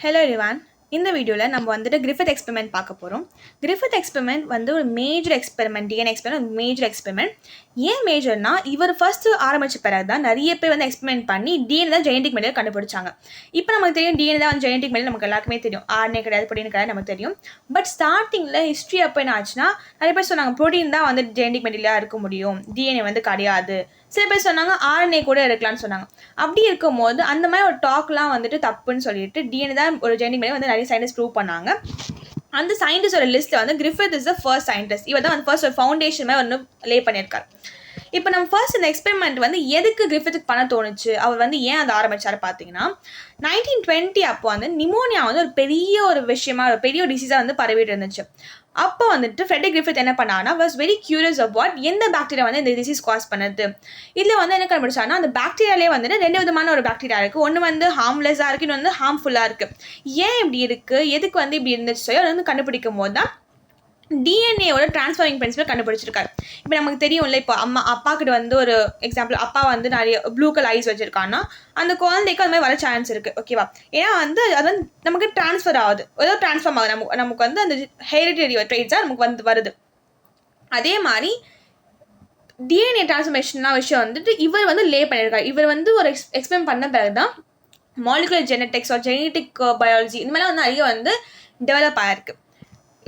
Hello everyone. இந்த வீடியோவில் நம்ம வந்துட்டு கிரிஃபித் எக்ஸ்பெரிமெண்ட் பார்க்க போகிறோம். கிரிஃபித் எக்ஸ்பெரிமெண்ட் வந்து ஒரு major experiment, DNA experiment major experiment. ஏன் மேஜர்னா இவர் ஃபர்ஸ்ட்டு ஆரம்பித்த பிறகு தான் நிறைய பேர் வந்து எக்ஸ்பெரிமெண்ட் பண்ணி டிஎன்ஏ தான் ஜெனடிக் மெட்டீரியல் கண்டுபிடிச்சாங்க. இப்போ நமக்கு தெரியும் டிஎன்ஏ தான் வந்து ஜெனடிக் மெட்டீரியல், நமக்கு எல்லாருக்குமே தெரியும். ஆர்என்ஏ கிடையாது, ப்ரோட்டீன் கிடையாது, நமக்கு தெரியும். பட் ஸ்டார்டிங்கில் ஹிஸ்ட்ரி அப்போ என்ன ஆச்சுன்னா நிறைய பேர் சொன்னாங்க ப்ரோட்டீன் தான் வந்து ஜெனடிக் மெட்டீரியலாக இருக்க முடியும், டிஎன்ஏ வந்து கிடையாது. சில பேர் சொன்னாங்க ஆர்என்ஏ கூட இருக்கலாம்னு சொன்னாங்க. அப்படி இருக்கும்போது அந்த மாதிரி ஒரு டாக்லாம் வந்துட்டு தப்புன்னு சொல்லிட்டு டிஎன்ஏ தான் ஒரு ஜெனடிக் மெட்டீரியல் வந்து நிறைய சயின்டிஸ்ட் ப்ரூவ் பண்ணாங்க. அந்த சயின்டிஸ்டோட லிஸ்ட்டில் வந்து Griffith is the first scientist. இவர் தான் வந்து ஃபர்ஸ்ட் ஒரு ஃபவுண்டேஷன் மாதிரி ஒன்று லே பண்ணியிருக்காரு. இப்போ நம்ம ஃபர்ஸ்ட் இந்த எக்ஸ்பெரிமெண்ட் வந்து எதுக்கு கிரிஃபித்துக்கு பண்ண தோணுச்சு, அவர் வந்து ஏன் அதை ஆரம்பிச்சாரு பார்த்தீங்கன்னா 1920 அப்போ வந்து நிமோனியா வந்து ஒரு விஷயமா, ஒரு பெரிய டிசீஸாக வந்து பரவிட்டு இருந்துச்சு. அப்போ வந்துட்டு ஃப்ரெட்ரிக் கிரிஃபித் என்ன பண்ணான்னா வாஸ் வெரி கியூரியஸ் அபவுட் எந்த பாக்டீரியா வந்து இந்த டிசீஸ் காஸ் பண்ணுது. இதில் வந்து என்ன கண்டுபிடிச்சாங்கன்னா அந்த பாக்டீரியாலே வந்துட்டு ரெண்டு விதமான ஒரு பாக்டீரியா இருக்குது. ஒன்று வந்து ஹார்ம்லெஸ்ஸாக இருக்குது, இன்னொன்று வந்து ஹார்ம்ஃபுல்லாக இருக்குது. ஏன் இப்படி இருக்குது, எதுக்கு வந்து இப்படி இருந்துச்சு சொல்லி அதை வந்து கண்டுபிடிக்கும் போது தான் டிஎன்ஏவோட டிரான்ஸ்ஃபரிங் பிரின்சிபல் கண்டுபிடிச்சிருக்காரு. இப்போ நமக்கு தெரியும்ல, இப்போ அப்பா கிட்ட வந்து ஒரு எக்ஸாம்பிள், அப்பா வந்து நிறைய ப்ளூ கலர் ஐஸ் வச்சிருக்காங்கன்னா அந்த குழந்தைக்கு அது மாதிரி வர சான்ஸ் இருக்குது. ஓகேவா? ஏன்னா வந்து அது வந்து நமக்கு டிரான்ஸ்ஃபர் ஆகுது, ஏதோ டிரான்ஸ்ஃபார்ம் ஆகுது. நமக்கு வந்து அந்த ஹெரிடிட்டரி ட்ரெய்ட்ஸாக நமக்கு வந்து வருது. அதே மாதிரி டிஎன்ஏ டிரான்ஸ்ஃபர்மேஷன் விஷயம் வந்துட்டு இவர் வந்து லே பண்ணியிருக்காரு. இவர் வந்து ஒரு எக்ஸ்பெரிமெண்ட் பண்ண பிறகு தான் மாலிகுலர் ஜெனட்டிக்ஸ் ஒரு ஜெனட்டிக் பயாலஜி இந்த மாதிரிலாம் வந்து நிறைய வந்து டெவலப் ஆகிருக்கு.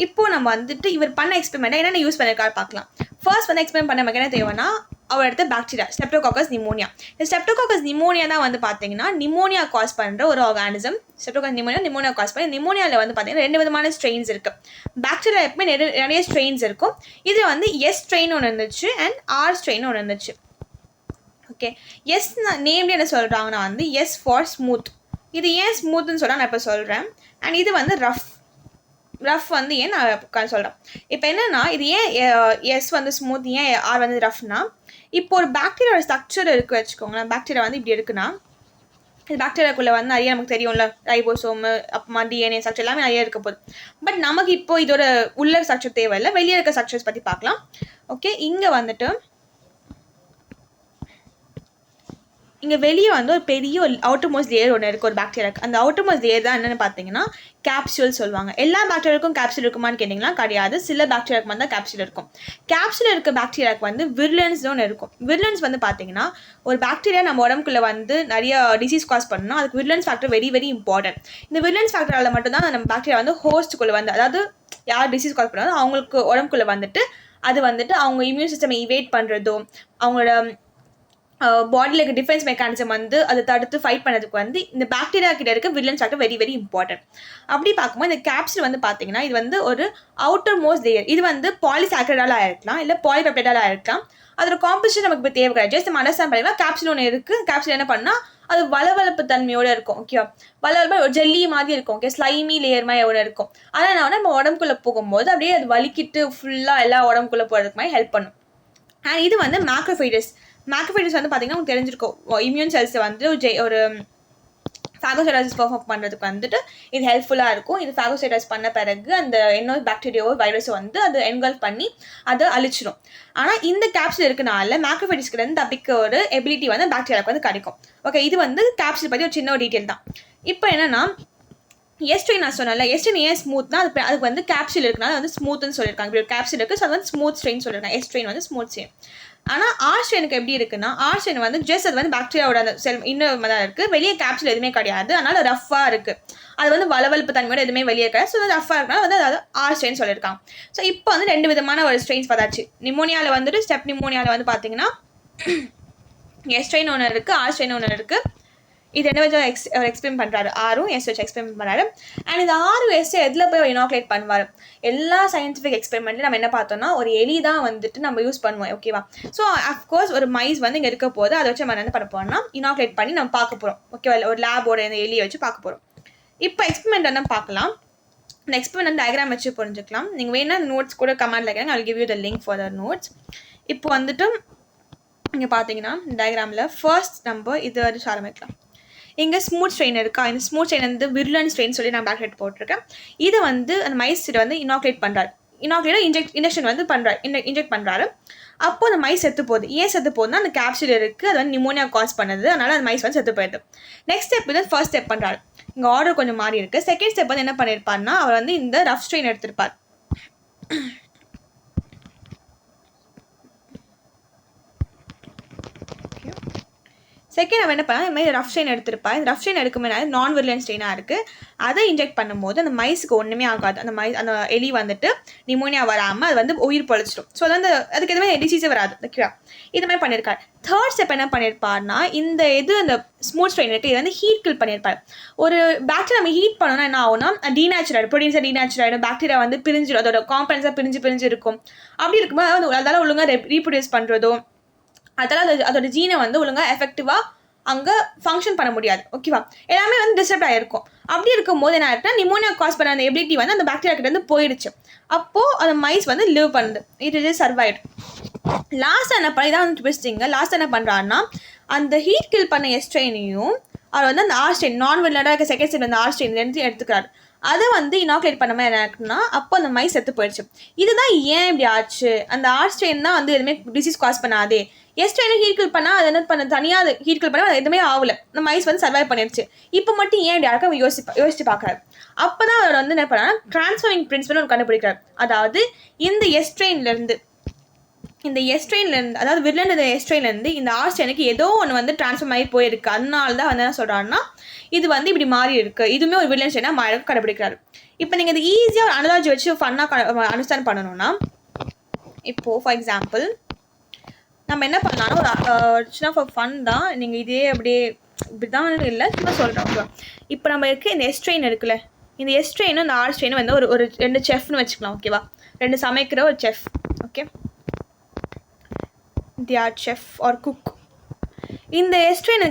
இப்போ நம்ம வந்துட்டு இவர் பண்ண எக்ஸ்பெரிமெண்ட்டை என்னென்ன யூஸ் பண்ணியிருக்காரு பார்க்கலாம். ஃபர்ஸ்ட் வந்து எக்ஸ்பெரிமெண்ட் பண்ண நமக்கு என்ன தேவைன்னா அவர் எடுத்த பாக்டீரியா ஸ்ட்ரெப்டோகாக்கஸ் நிமோனியா. இந்த ஸ்ட்ரெப்டோகாக்கஸ் நிமோனியா தான் வந்து பார்த்தீங்கன்னா நிமோனியா காஸ் பண்ணுற ஒரு ஆர்கானிசம். ஸ்ட்ரெப்டோகாக்கஸ் நிமோனியா காஸ் பண்ணி நிமோனியாவில் வந்து பார்த்தீங்கன்னா ரெண்டு விதமான ஸ்ட்ரெயின்ஸ் இருக்குது. பாக்டீரியா எப்பவுமே நிறைய ஸ்ட்ரெயின்ஸ் இருக்கும். இது வந்து எஸ் ஸ்ட்ரெயின் ஒன்று இருந்துச்சு அண்ட் ஆர் ஸ்ட்ரெயின் ஒன்று இருந்துச்சு. ஓகே, எஸ் நேம்ல என்ன சொல்கிறாங்கன்னா வந்து எஸ் ஃபார் ஸ்மூத். இது ஏன் ஸ்மூத்னு சொல்ல நான் இப்போ சொல்கிறேன். அண்ட் இது வந்து ரஃப் வந்து ஏன் நான் சொல்கிறேன். இப்போ என்னென்னா இது ஏன் எஸ் வந்து ஸ்மூத், ஏன் ஆர் வந்து ரஃப்னா, இப்போ ஒரு பாக்டீரியாவோட ஸ்ட்ரக்சர் இருக்குது வச்சுக்கோங்களேன். பாக்டீரியா வந்து இப்படி இருக்குன்னா இது பாக்டீரியாக்குள்ளே வந்து நிறைய நமக்கு தெரியும்ல, ரைபோசோமு அப்புறமா டிஎன்ஏ ஸ்ட்ரக்சர் எல்லாமே நிறைய இருக்க போகுது. பட் நமக்கு இப்போ இதோட உள்ள ஸ்ட்ரக்சர் தேவையில்லை, வெளியே இருக்க ஸ்ட்ரக்சர்ஸ் பற்றி பார்க்கலாம். ஓகே, இங்கே வந்துட்டு இங்கே வெளியே வந்து ஒரு பெரிய ஒரு அவுட்டர்மோஸ்ட் லேயர் ஒன்று இருக்குது ஒரு பாக்டீரியாவுக்கு. அந்த அவுட்டர்மோஸ்ட் லேயர் தான் என்னென்னு பார்த்தீங்கன்னா கேப்சூல் சொல்லுவாங்க. எல்லா பாக்டீரியாவுக்கும் கேப்சூல் இருக்குமான்னு கேட்டிங்கன்னா கிடையாது. சில பாக்டீரியாவுக்கு வந்து கேப்சூல் இருக்கும். கேப்சூல் இருக்க பாக்டீரியாவுக்கு வந்து விர்லன்ஸ் ஒன்று இருக்கும். விர்லன்ஸ் வந்து பார்த்தீங்கன்னா ஒரு பாக்டீரியா நம்ம உடம்புக்குள்ளே வந்து நிறைய டிசீஸ் காஸ் பண்ணணும், அதுக்கு விர்லன்ஸ் ஃபேக்டர் வெரி வெரி இம்பார்ட்டன்ட். இந்த விர்லன்ஸ் ஃபேக்டரால் மட்டும்தான் நம்ம பாக்டீரியா வந்து ஹோஸ்ட்டுக்குள்ளே வந்து, அதாவது யார் டிசீஸ் காஸ் பண்ணாலும் அவங்களுக்கு உடம்புக்குள்ளே வந்துட்டு அது வந்துட்டு அவங்க இம்யூன் சிஸ்டம் இவேட் பண்ணுறதோ, அவங்களோட பாடியில் இருக்க டிஃபென்ஸ் மெக்கானிசம் வந்து அதை தடுத்து ஃபைட் பண்ணதுக்கு வந்து இந்த பாக்டீரியா கிட்ட இருக்க villains factor very very important. அப்படி பார்க்கும்போது இந்த கேப்சூல் வந்து பார்த்தீங்கன்னா இது வந்து ஒரு அவுட்டர் மோஸ்ட் லேயர். இது வந்து பாலிசாக்கரைடால் ஆயிருக்கலாம், இல்லை பாலிபெப்டைடால் ஆயிருக்கலாம். அதோட காம்பசிஷன் நமக்கு இப்போ தேவை கிடையாது. ஜஸ்ட் நம்ம அண்டர்ஸ்டாண்ட் பண்ணிக்கலாம். கேப்சூல் ஒன்று இருக்குது. கேப்சூல் என்ன பண்ணால் அது வளவளப்பு தன்மையோடு இருக்கும். ஓகேவா? வளவளப்பு ஒரு ஜெல்லி மாதிரி இருக்கும். ஓகே, ஸ்லைமி லேயர் மாதிரி எவ்வளோ இருக்கும். அதனால் நம்ம உடம்புக்குள்ளே போகும்போது அப்படியே அது வலிக்கிட்டு ஃபுல்லாக எல்லா உடம்புக்குள்ளே போகிறதுக்கு மாதிரி ஹெல்ப் பண்ணும். அண்ட் இது வந்து மேக்ரோஃபேஜஸ் வந்து பார்த்தீங்கன்னா உங்களுக்கு தெரிஞ்சிருக்கும், இம்யூன் செல்ஸை வந்து ஒரு ஃபேகோசைட்டோசிஸ் பெர்ஃபார்ம் பண்ணுறதுக்கு வந்துட்டு இது ஹெல்ப்ஃபுல்லாக இருக்கும். இது ஃபேகோசைட்டோசிஸ் பண்ண பிறகு அந்த என்ன பாக்டீரியாவோ வைரஸோ வந்து அது என்கல்ஃப் பண்ணி அதை அழிச்சிடும். ஆனால் இந்த கேப்சூல் இருக்கனால மேக்ரோஃபேஜஸ்க்கு வந்து தப்பிக்க ஒரு எபிலிட்டி வந்து பாக்டீரியாவுக்கு வந்து கிடைக்கும். ஓகே, இது வந்து கேப்சூல் பற்றி ஒரு சின்ன ஒரு டீட்டெயில் தான். இப்போ என்னென்னா எஸ்ட்ரெயின் நான் சொன்னல, எஸ்ட்ரெயின் ஏன் ஸ்மூத்னா அதுக்கு வந்து கேப்சூல் இருக்குனால வந்து ஸ்மூத்னு சொல்லியிருக்காங்க. இப்படி ஒரு கேப்சூல் இருக்குது, ஸோ அது வந்து ஸ்மூத் ஸ்ட்ரெயின் சொல்லியிருக்காங்க. எஸ்ட்ரெயின் வந்து ஸ்மூத் ஸ்ட்ரெயின். ஆனால் ஆர் ஸ்ட்ரெயினுக்கு எப்படி இருக்குன்னா ஆர் ஸ்ட்ரெயின் வந்து ஜஸ்ட் அது வந்து பாக்டீரியாவோட அந்த செல் இன்னும் தான் இருக்குது, வெளியே கேப்சூல் எதுவுமே கிடையாது. அதனால் ரஃபாக இருக்குது, அது வந்து வளவளப்பு தன்மையோட எதுவுமே வெளியே கிடையாது. ஸோ அது ரஃபாக இருக்கனால வந்து அதாவது ஆர் ஸ்ட்ரெயின் சொல்லியிருக்காங்க. ஸோ இப்போ வந்து ரெண்டு விதமான ஒரு ஸ்ட்ரெயின்ஸ் பார்த்தாச்சு. நிமோனியாவில் வந்துட்டு ஸ்டெப் நிமோனியாவில் வந்து பார்த்தீங்கன்னா எஸ் ஸ்ட்ரெயின் ஒன்று இருக்குது, ஆர் ஸ்ட்ரெயின் ஒன்று இருக்குது. இது என்ன வச்சு எக்ஸ்பெரிமெண்ட் பண்ணுறாரு, ஆரும் எஸ் வச்சு எக்ஸ்பெரிமெண்ட் பண்ணுறாரு. அண்ட் இந்த ஆரும் எஸ் எதில் போய் இனாகுலேட் பண்ணுவார். எல்லா சயின்டிஃபிக் எக்ஸ்பெரிமெண்ட்லையும் நம்ம என்ன பார்த்தோம்னா ஒரு எலி தான் வந்துட்டு நம்ம யூஸ் பண்ணுவோம். ஓகேவா? ஸோ அஃப்கோர்ஸ் ஒரு மைஸ் வந்து இங்கே இருக்க போது அதை வச்சு நம்ம என்ன பண்ண போகிறோம்னா இனாகுலேட் பண்ணி நம்ம பார்க்க போகிறோம். ஓகேவா? ஒரு லேபோட இந்த எலியை வச்சு பார்க்க போகிறோம். இப்போ எக்ஸ்பெரிமெண்ட் என்ன பார்க்கலாம். இந்த எக்ஸ்பெரிமெண்ட் டயக்ராம் வச்சு புரிஞ்சுக்கலாம். நீங்கள் வேணா நோட்ஸ் கூட கமெண்ட்ல கேட்குறாங்க, I will give you the link for the notes. இப்போ வந்துட்டு இங்கே பார்த்தீங்கன்னா டயக்ராமில் ஃபர்ஸ்ட் நம்ம இது வச்சு ஆரம்பிக்கலாம். இங்கே ஸ்மூத் ஸ்ட்ரெயின் இருக்கா, இந்த ஸ்மூத் ஸ்ட்ரெயின் வந்து விர்லன் ஸ்ட்ரெயின் சொல்லி நான் பேக்ரேட் போட்டிருக்கேன். இதை வந்து அந்த மைஸ் வந்து இனாகுலேட் பண்ணுறாரு. இனாகுலேட்டர் இன்ஜெக்ஷன் வந்து இன்ஜெக்ட் பண்ணுறாரு. அப்போ அந்த மைஸ் செத்து போகுது. ஏன் செத்து போகுதுன்னா அந்த கேப்சூல் இருக்குது, அது வந்து நிமோனியா காஸ் பண்ணுது, அதனால அந்த மைஸ் வந்து செத்து போயிடுது. நெக்ஸ்ட் ஸ்டெப் வந்து ஃபர்ஸ்ட் ஸ்டெப் பண்ணுறாரு. இங்கே ஆர்டர் கொஞ்சம் மாறி இருக்குது. செகண்ட் ஸ்டெப் வந்து என்ன பண்ணியிருப்பாருன்னா அவர் வந்து இந்த ரஃப் ஸ்ட்ரெயின் எடுத்திருப்பார். செகண்ட் அவன் என்ன பண்ணால் இந்த மாதிரி ரஃப் ஸ்ட்ரெயின் எடுத்திருப்பா. இந்த ரஃப் ஸ்ட்ரெயின் எடுக்கும்போது நான் விர்லன் ஸ்ட்ரெயினாக இருக்குது. அதை இன்ஜெக்ட் பண்ணும்போது அந்த மைஸுக்கு ஒன்றுமே ஆகாது. அந்த எலி வந்துட்டு நிமோனியா வராமல் அது வந்து உயிர் பொழைச்சிடும். ஸோ அது வந்து அதுக்கு எதுவுமே டிசீஸே வராது. ஓகேவா? இது மாதிரி பண்ணியிருக்காரு. தேர்ட் ஸ்டெப் என்ன பண்ணியிருப்பார்னா இந்த அந்த ஸ்மூத் ஸ்ட்ரெயின் இருக்குது, இது வந்து ஹீட் கில் பண்ணியிருப்பார். ஒரு பாக்டீரியா நம்ம ஹீட் பண்ணோன்னா என்ன ஆகும்னா டீநேச்சுரல் ப்ரோட்டீன்ஸாக டீநேச்சுரல் பாக்டீரியா வந்து பிரிஞ்சிடும், அதோட காம்பனன்ஸாக பிரிஞ்சு இருக்கும். அப்படி இருக்கும்போது அதால் ஒழுங்காக ரீப்ரொடியூஸ் பண்ணுறதோ அதெல்லாம் அதோட ஜீனை வந்து ஒழுங்காக எஃபெக்டிவாக அங்கே ஃபங்க்ஷன் பண்ண முடியாது. ஓகேவா? எல்லாமே வந்து டிஸ்டர்ப் ஆகிருக்கும். அப்படி இருக்கும்போது என்ன ஆகிருக்குன்னா நிமோனியா காஸ் பண்ண அந்த எபிலிட்டி வந்து அந்த பாக்டீரியா கிட்ட இருந்து போயிடுச்சு. அப்போது அந்த மைஸ் வந்து லிவ் பண்ணுது. It is survived. லாஸ்ட் என்ன பண்ண இதான் வந்து ட்விஸ்டிங்க. லாஸ்ட் என்ன பண்ணுறாருன்னா அந்த ஹீட் கில் பண்ண எஸ்ட்ரெயினையும் அவர் வந்து அந்த ஆர்ஸ்ட்ரெயின் நான் வில்லடாக இருக்க செகண்ட் ஸ்டெப் அந்த ஆர்ஸ்ட்ரெயின் எடுத்துக்கிறாரு. அதை வந்து இனாகுலேட் பண்ண மாதிரி என்ன இருக்குன்னா அப்போ அந்த மைஸ் செத்து போயிடுச்சு. இதுதான் ஏன் இப்படி ஆச்சு. அந்த ஆர்ஸ்ட்ரெயின் தான் வந்து எதுவுமே டிசீஸ் காஸ் பண்ணாதே. எஸ்ட்ரெயினை ஹீட் கில் பண்ணால் அது என்ன பண்ண தனியாக ஹீட் கில் பண்ணால் அது எதுவுமே ஆகலை. அந்த மைஸ் வந்து சர்வைவ் பண்ணிடுச்சு. இப்போ மட்டும் ஏன் இப்படி யாருக்கும் யோசிச்சு பார்க்குறாரு. அப்போ தான் அவர் வந்து என்ன பண்ணால் டிரான்ஸ்ஃபார்மிங் பிரின்சிபல் ஒன்று கண்டுபிடிக்கிறார். அதாவது இந்த எஸ்ட்ரெயின்லேருந்து அதாவது வில்லன் எஸ்ட்ரெயின்லேருந்து இந்த ஆர்ஸ்ட்ரெயினுக்கு ஏதோ ஒன்று வந்து டிரான்ஸ்ஃபார்ம் ஆகி போயிருக்கு. அதனால தான் வந்து என்ன சொல்கிறாருன்னா இது வந்து இப்படி மாறி இருக்குது, இதுவுமே ஒரு வில்லன் ஸ்ட்ரெயினாக மாறி கண்டுபிடிக்கிறாரு. இப்போ நீங்கள் இது ஈஸியாக ஒரு அனலாஜி வச்சு ஃபன்னாக அண்டர்ஸ்டாண்ட் பண்ணணும்னா இப்போது ஃபார் எக்ஸாம்பிள் நம்ம என்ன பண்ணலாம்னா ஒரு சின்ன ஃபார் ஃபன் தான். நீங்கள் இதே அப்படியே இப்படி தான் இல்லை சும்மா சொல்கிறோம். ஓகேவா? இப்போ நம்ம இருக்க இந்த எஸ்ட்ரெயின் இருக்குல்ல, இந்த எஸ்ட்ரெயினும் இந்த ஆர்ஸ்ட்ரெயினும் வந்து ஒரு 2 செஃப்னு வச்சுக்கலாம். ஓகேவா? 2 சமைக்கிற ஒரு chef. Okay, they are chef or cook. இந்த எஸ்ட்ரெயின்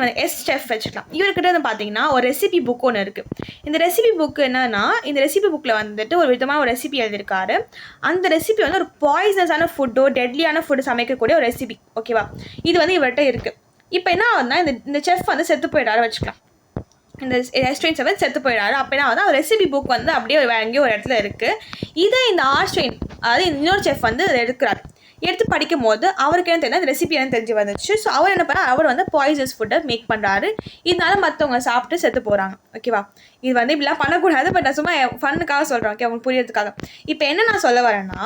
வந்து செஃப் வச்சுக்கலாம். இவர்கிட்ட வந்து பார்த்தீங்கன்னா ஒரு ரெசிபி புக் ஒன்று இருக்குது. இந்த ரெசிபி புக் என்னன்னா இந்த ரெசிபி புக்கில் வந்துட்டு ஒரு விதமாக ஒரு ரெசிபி எழுதியிருக்காரு. அந்த ரெசிபி வந்து ஒரு பாய்சனஸான ஃபுட்டோ டெட்லியான ஃபுட்டு சமைக்கக்கூடிய ஒரு ரெசிபி. ஓகேவா? இது வந்து இவர்கிட்ட இருக்குது. இப்போ என்ன ஆகுதுன்னா இந்த செஃப் வந்து செத்து போயிடாரு வச்சுக்கலாம். இந்த எஸ்ட்ரெயின் செஃப் செத்து போயிடாரு. அப்போ என்ன ஆகுது, ரெசிபி புக் வந்து அப்படியே எங்கேயோ ஒரு இடத்துல இருக்குது. இதை இந்த ஆர்ஸ்ட்ரெயின் அதாவது இன்னொரு செஃப் வந்து அதை எடுத்து படிக்கும் போது அவருக்கு என்ன தெரியும், அந்த ரெசிபி என்ன தெரிஞ்சு வந்துச்சு. ஸோ அவர் என்ன பண்ணார், அவர் வந்து பாய்சன்ஸ் ஃபுட்டை மேக் பண்ணுறாரு. இதனால மற்றவங்க சாப்பிட்டு செத்து போகிறாங்க. ஓகேவா? இது வந்து இப்படிலாம் பண்ணக்கூடாது. பட் நான் சும்மா ஃபன்னுக்காக சொல்கிறேன். ஓகே, அவங்க புரியறதுக்காக. இப்போ என்ன நான் சொல்ல வரேன்னா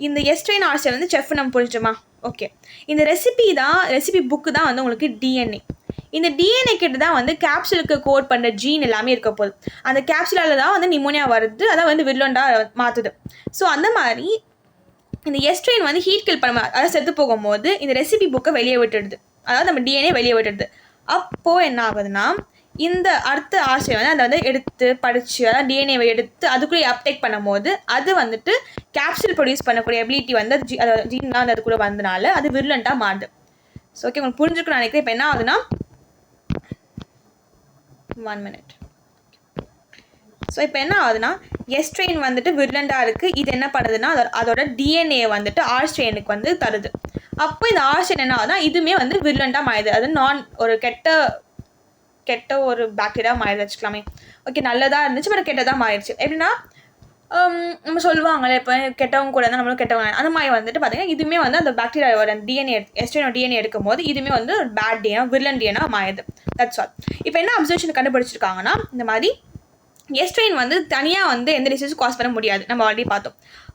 இந்த எஸ்ட்ரெயின் ஆர்ஸ்ட்ரெயின் வந்து செஃப் நம்ம புரிஞ்சுமா? ஓகே, இந்த ரெசிபி புக்கு தான் வந்து உங்களுக்கு டிஎன்ஏ. இந்த டிஎன்ஏ கிட்ட தான் வந்து கேப்சூலுக்கு கோட் பண்ணுற ஜீன் எல்லாமே இருக்க போகுது. அந்த கேப்சூலால் தான் வந்து நிமோனியா வருது, அதான் வந்து வில்லண்டா மாற்றுது. ஸோ அந்த மாதிரி இந்த எஸ்ட்ரெயின் வந்து ஹீட் கில் பண்ண அதாவது செத்து போகும்போது இந்த ரெசிபி புக்கை வெளியே விட்டுடுது, அதாவது நம்ம டிஎன்ஏ வெளியே விட்டுடுது. அப்போது என்ன ஆகுதுன்னா இந்த அடுத்த ஆர்ஸ்ட்ரெயின் வந்து அதை வந்து எடுத்து படித்து அதாவது டிஎன்ஏவை எடுத்து அதுக்குள்ளே அப்டேக் பண்ணும் போது அது வந்துட்டு கேப்சூல் ப்ரொடியூஸ் பண்ணக்கூடிய எபிலிட்டி வந்து அதாவது ஜீன்லாம் வந்து அதுக்குள்ளே வந்தனால அது விர்லண்ட்டாக மாறுது. ஸோ ஓகே, உங்களுக்கு புரிஞ்சுக்கணும்னு நினைக்கிறேன். இப்போ என்ன ஆகுதுன்னா 1 minute. ஸோ இப்போ என்ன ஆகுதுன்னா எஸ்ட்ரெயின் வந்துட்டு விர்லண்டாக இருக்குது. இது என்ன பண்ணுதுன்னா அதோட டிஎன்ஏ வந்துட்டு ஆர்ஸ்ட்ரெயினுக்கு வந்து தருது. அப்போ இந்த ஆர்ஸ்ட்ரெயின் என்ன ஆகுதுன்னா இதுவுமே வந்து விர்லண்டாக மாறிடுது. அது ஒரு கெட்ட ஒரு பாக்டீரியா மாறிடு வச்சுக்கலாமே. ஓகே, நல்லதாக இருந்துச்சு பட் கெட்டதாக மாறிடுச்சு. எப்படின்னா நம்ம சொல்லுவாங்களே இப்போ கெட்டவங்க கூட இருந்தால் நம்மளும் கெட்டவங்க, அந்த மாதிரி வந்துட்டு பார்த்தீங்கன்னா இதுவுமே வந்து அந்த பாக்டீரியாவோட எஸ்ட்ரெயினோட டிஎன்ஏ எடுக்கும் போது இதுவுமே வந்து ஒரு பேட் டிஎன்ஏ விர்லன் டிஎன்ஏ மாறிடுது. That's all. இப்போ என்ன அப்சர்வேஷன் கண்டுபிடிச்சிருக்காங்கன்னா இந்த மாதிரி எஸ்ட்ரெயின் வந்து தனியாக வந்து எந்த டிசீஸும் காஸ் பண்ண முடியாது. நம்ம ஆல்ரெடி பார்த்தோம்.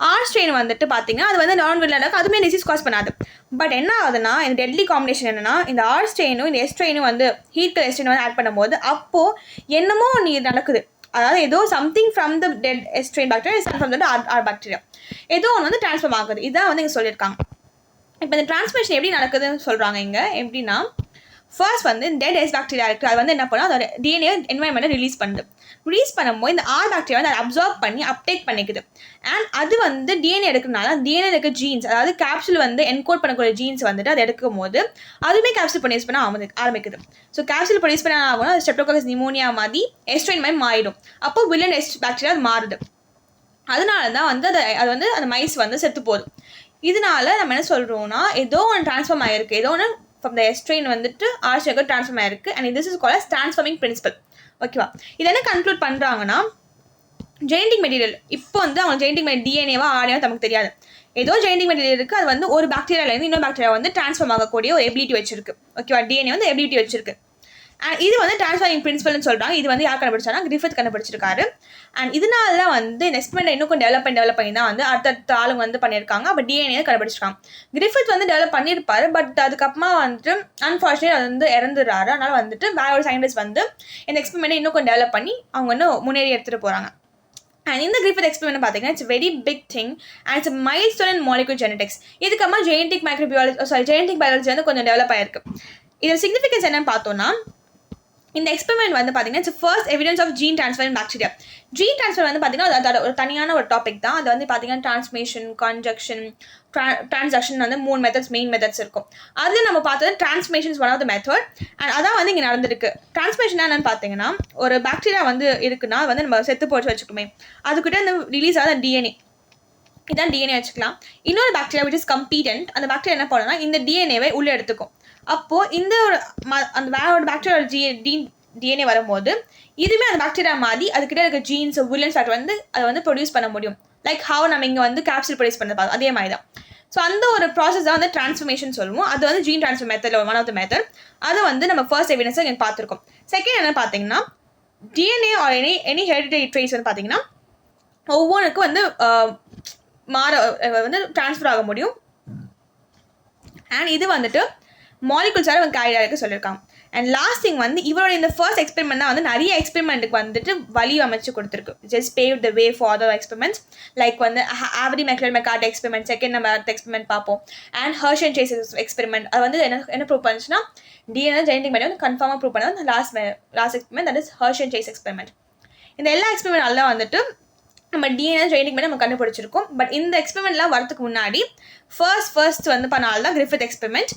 ஆர்ஸ்ட்ரெயின் வந்துட்டு பார்த்தீங்கன்னா அது வந்து நான் வில்லண்டாக அதுவுமே டிசீஸ் காஸ் பண்ணாது. பட் என்ன ஆகுதுன்னா இந்த டெட்லி காம்பினேஷன் என்னன்னா இந்த ஆர்ஸ்ட்ரெயினும் இந்த எஸ்ட்ரெயினும் வந்து ஹீட் எஸ்ட்ரெயின் வந்து ஆட் பண்ணும்போது அப்போது என்னமோ நடக்குது. அதாவது ஏதோ something from the dead strain bacteria some from the R bacteria ஏதோ ஒன்று வந்து ட்ரான்ஸ்ஃபார்ம் ஆகுது. இதான் வந்து இங்கே சொல்லியிருக்காங்க. இப்போ இந்த டிரான்ஸ்ஃபர்மேஷன் எப்படி நடக்குதுன்னு சொல்கிறாங்க இங்கே. எப்படின்னா ஃபர்ஸ்ட் வந்து டெட் எஸ் பாக்டீரியா இருக்குது, அது வந்து என்ன பண்ணால் அதோட டிஎன்ஏ என்வாயன்மெண்ட்டை ரிலீஸ் பண்ணும்போது இந்த ஆர் பாக்டீரியா வந்து அதை அப்சார்ப் பண்ணி அப்டேக் பண்ணிக்குது. அண்ட் அது வந்து டிஎன்ஏ எடுக்கிறதுனால டிஎன்ஏ இருக்க ஜீன்ஸ் அதாவது கேப்சூல் வந்து என்கோட் பண்ணக்கூடிய ஜீன்ஸ் வந்துட்டு அதை எடுக்கும் போது அதுவுமே கேப்சூல் ப்ரொடியூஸ் பண்ண ஆரம்பிக்குது. ஸோ கேப்சூல் ப்ரொடியூஸ் பண்ண ஆகும்னா அது ஸ்ட்ரெப்டோகாக்கஸ் நிமோனியா மாதிரி எஸ்ட்ரெயின் மாதிரி மாறிடும். அப்போ வில்லன் பாக்டீரியா அது மாறுது. அதனால தான் வந்து அது வந்து அந்த மைஸ் வந்து செத்து போகுது. இதனால நம்ம என்ன சொல்கிறோம்னா ஏதோ ஒன்று ட்ரான்ஸ்ஃபார்ம் ஆகிருக்கு, ஏதோ ஒன்று ஃப்ரம் த எஸ்ட்ரெயின் வந்துட்டு ஆர்ஸ்ட்ரெயினுக்கு ட்ரான்ஸ்ஃபார்ம் ஆகிருக்கு. And this is called as transforming principle. ஓகேவா? இது என்ன கன்க்ளூட் பண்ணுறாங்கன்னா ஜெனடிக் மெட்டீரியல் இப்போ வந்து அவங்க ஜெனடிக் டிஎன்ஏவா ஆர்என்ஏவா நமக்கு தெரியாது. ஏதோ ஜெனடிக் மெட்டீரியல் இருக்குது, அது வந்து ஒரு பாக்டீரியாவிலேருந்து இன்னொரு பாக்டீரியா வந்து ட்ரான்ஸ்ஃபார்ம் ஆகக்கூடிய ஒரு எபிலிட்டி வச்சிருக்கு. ஓகேவா, டிஎன்ஏ வந்து எபிலிட்டி வச்சிருக்கு. அண்ட் இது வந்து ட்ரான்ஸ்ஃபார்மிங் பிரின்சிபல்னு சொல்கிறாங்க. இது வந்து யார் கண்டுபிடிச்சானா கிரிஃபித் கண்டுபிடிச்சிருக்காரு. அண்ட் இதனால தான் வந்து இந்த எக்ஸ்பெரிமெண்ட் இன்னும் கொஞ்சம் டெவலப் பண்ணி தான் வந்து அடுத்தடுத்த ஆளுங்க வந்து பண்ணியிருக்காங்க. அப்போ டிஎன்ஏ கண்டுபிடிச்சிருக்காங்க. கிரிஃபித் வந்து டெவலப் பண்ணியிருப்பாரு, பட் அதுக்கப்புறமா வந்துட்டு அன்ஃபார்ச்சுனேட் அது வந்து இறந்துடுறாரு. அதனால வந்துட்டு வேற ஒரு சயின்டிஸ்ட் வந்து இந்த எக்ஸ்பெரிமெண்ட்டை இன்னும் கொஞ்சம் டெவலப் பண்ணி அவங்க இன்னும் முன்னேறி எடுத்துகிட்டு போகிறாங்க. அண்ட் இந்த கிரிஃபித் எக்ஸ்பெரிமெண்ட் பார்த்தீங்கன்னா it's very big thing and it's milestone in molecular genetics. இதுக்கப்புறமா ஜெனடிக் பயாலஜி வந்து கொஞ்சம் டெவலப் ஆயிருக்கு. இதோட சிக்னிஃபிகன்ஸ் என்னன்னு பார்த்தோம்னா, இந்த எக்ஸ்பெரிமெண்ட் வந்து பார்த்தீங்கன்னா it's first evidence of gene transfer in bacteria. Gene transfer வந்து பார்த்தீங்கன்னா அதோட ஒரு தனியான ஒரு டாபிக் தான். அது வந்து பார்த்தீங்கன்னா டிரான்ஸ்மிஷன், கான்ஜக்ஷன், டிரான்சாக்ஷன் வந்து 3 மெயின் மெத்தட்ஸ் இருக்கும். அது நம்ம பார்த்தது transmission is one of the method. And அதான் வந்து இங்கே நடந்திருக்கு. டிரான்ஸ்மிஷன் என்னன்னு பார்த்தீங்கன்னா, ஒரு பாக்டீரியா வந்து இருக்குன்னா வந்து நம்ம செத்து போச்சு வச்சுக்கோமே, அதுக்கிட்ட இந்த ரிலீஸ் ஆகிற டிஎன்ஏ, இதான் டிஎன்ஏ வச்சுக்கலாம். இன்னொரு பாக்டீரியா விச் இஸ் கம்பீட்டன்ட், அந்த பாக்டீரியா என்ன பண்ணுன்னா இந்த டிஎன்ஏவை உள்ளே எடுத்துக்கும். அப்போது இந்த ஒரு அந்த வேற ஒரு பாக்டீரியா டிஎன்ஏ வரும்போது இதுவுமே அந்த பாக்டீரியா மாதிரி அதுக்கிட்ட இருக்க ஜீன்ஸ் வில்லன்ஸ் ஃபேக்டர் வந்து அதை வந்து ப்ரொடியூஸ் பண்ண முடியும். லைக் ஹவ் நம்ம இங்கே வந்து கேப்சூல் ப்ரொடியூஸ் பண்ண பார்த்தோம், அதே மாதிரி தான். ஸோ அந்த ஒரு ப்ராசஸ் தான் வந்து டிரான்ஸ்ஃபர்மேஷன் சொல்லுவோம். அது வந்து ஜீன் ட்ரான்ஸ்ஃபர் மெத்தடில் ஒன் ஆஃப் த மெத்தட். அதை வந்து நம்ம ஃபர்ஸ்ட் எவிடன்ஸை இங்கே பார்த்துருக்கோம். செகண்ட் என்ன பார்த்தீங்கன்னா, DNA or any hereditary trace வந்து பார்த்தீங்கன்னா ஒவ்வொன்றுக்கும் வந்து வந்து ட்ரான்ஸ்ஃபர் ஆக முடியும். அண்ட் இது வந்துட்டு மாலிகுல்ஸாக வந்து கைடாக இருக்க சொல்லியிருக்காங்க. அண்ட் லாஸ்ட் திங் வந்து இவரோட இந்த ஃபர்ஸ்ட் எக்ஸ்பெரிமெண்ட் தான் வந்து நிறைய எக்ஸ்பெரிமெண்ட்டுக்கு வந்துட்டு வழி அமைச்சு கொடுத்துருக்கு. Just pave the way for other experiments. Like வந்து ஆவரி மெக்லர் எக்ஸ்பெரிமெண்ட், செகண்ட் நம்ம அடுத்த எக்ஸ்பெரிமெண்ட் பார்ப்போம். And Hershey and Chase experiment, அது வந்து என்ன ப்ரூவ் பண்ணுச்சுன்னா டிஎன்ஏ ஜெனடிக் மெட்டீரியல் வந்து கன்ஃபார்மாக ப்ரூவ் பண்ணது last experiment, that is Hershey and Chase experiment. இந்த எல்லா எக்ஸ்பெரிமெண்ட் தான் வந்துட்டு நம்ம டிஎன்ஏ ஜெனடிக் மெட்டீரியல் நம்ம கண்டுபிடிச்சிருக்கோம். பட் இந்த எக்ஸ்பெரிமெண்ட்லாம் வரதுக்கு முன்னாடி ஃபர்ஸ்ட் வந்து பண்ணால் தான் கிரிஃபித் எக்ஸ்பெரிமெண்ட்.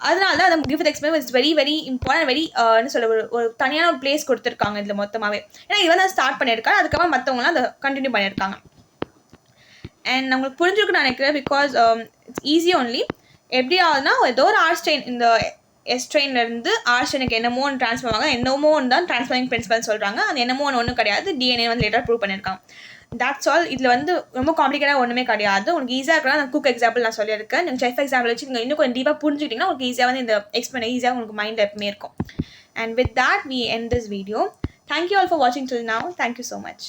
அதனால தான் அந்த Griffith experiment is very very important, very என்ன சொல்ல ஒரு தனியான ஒரு பிளேஸ் கொடுத்துருக்காங்க இதில் மொத்தமாகவே. ஏன்னா இது வந்து ஸ்டார்ட் பண்ணியிருக்காங்க, அதுக்கப்புறம் மற்றவங்களாம் அதை கண்டினியூ பண்ணியிருக்காங்க. அண்ட் உங்களுக்கு புரிஞ்சிருக்குன்னு நான் நினைக்கிறேன். Because it's easy only. எப்படி ஆகுதுன்னா, ஏதோ ஒரு ஆர் ஸ்ட்ரெயின், இந்த எஸ் ட்ரெயின்லேருந்து ஆர் ஸ்ட்ரெயினுக்கு என்னமோ ஒன்று ட்ரான்ஸ்ஃபர் ஆகும், என்னமோ ஒன்று தான் ட்ரான்ஸ்ஃபரிங் பிரின்சிபல் சொல்கிறாங்க. அது என்னமோ ஒன்றும் கிடையாது, டிஎன்ஏ வந்து லேட்டர் ப்ரூவ் பண்ணியிருக்காங்க. That's all. இதில் வந்து ரொம்ப காம்ப்ளிகேட்டாக ஒன்றுமே கிடையாது. உங்களுக்கு ஈஸியாக இருக்கலாம். அந்த குக் எக்ஸாம்பிள் நான் சொல்லியிருக்கேன். நீங்கள் செஃப் எக்ஸாம்பிள் வச்சு நீங்கள் இன்னும் கொஞ்சம் டீப்பாக புரிஞ்சுக்கிட்டிங்கன்னா உங்களுக்கு ஈஸியாக வந்து இந்த எக்ஸ்பிளைன் ஈஸியாக உங்களுக்கு மைண்டில் எப்பவுமே இருக்கும். And with that we end this video. Thank you all for watching till now. Thank you so much.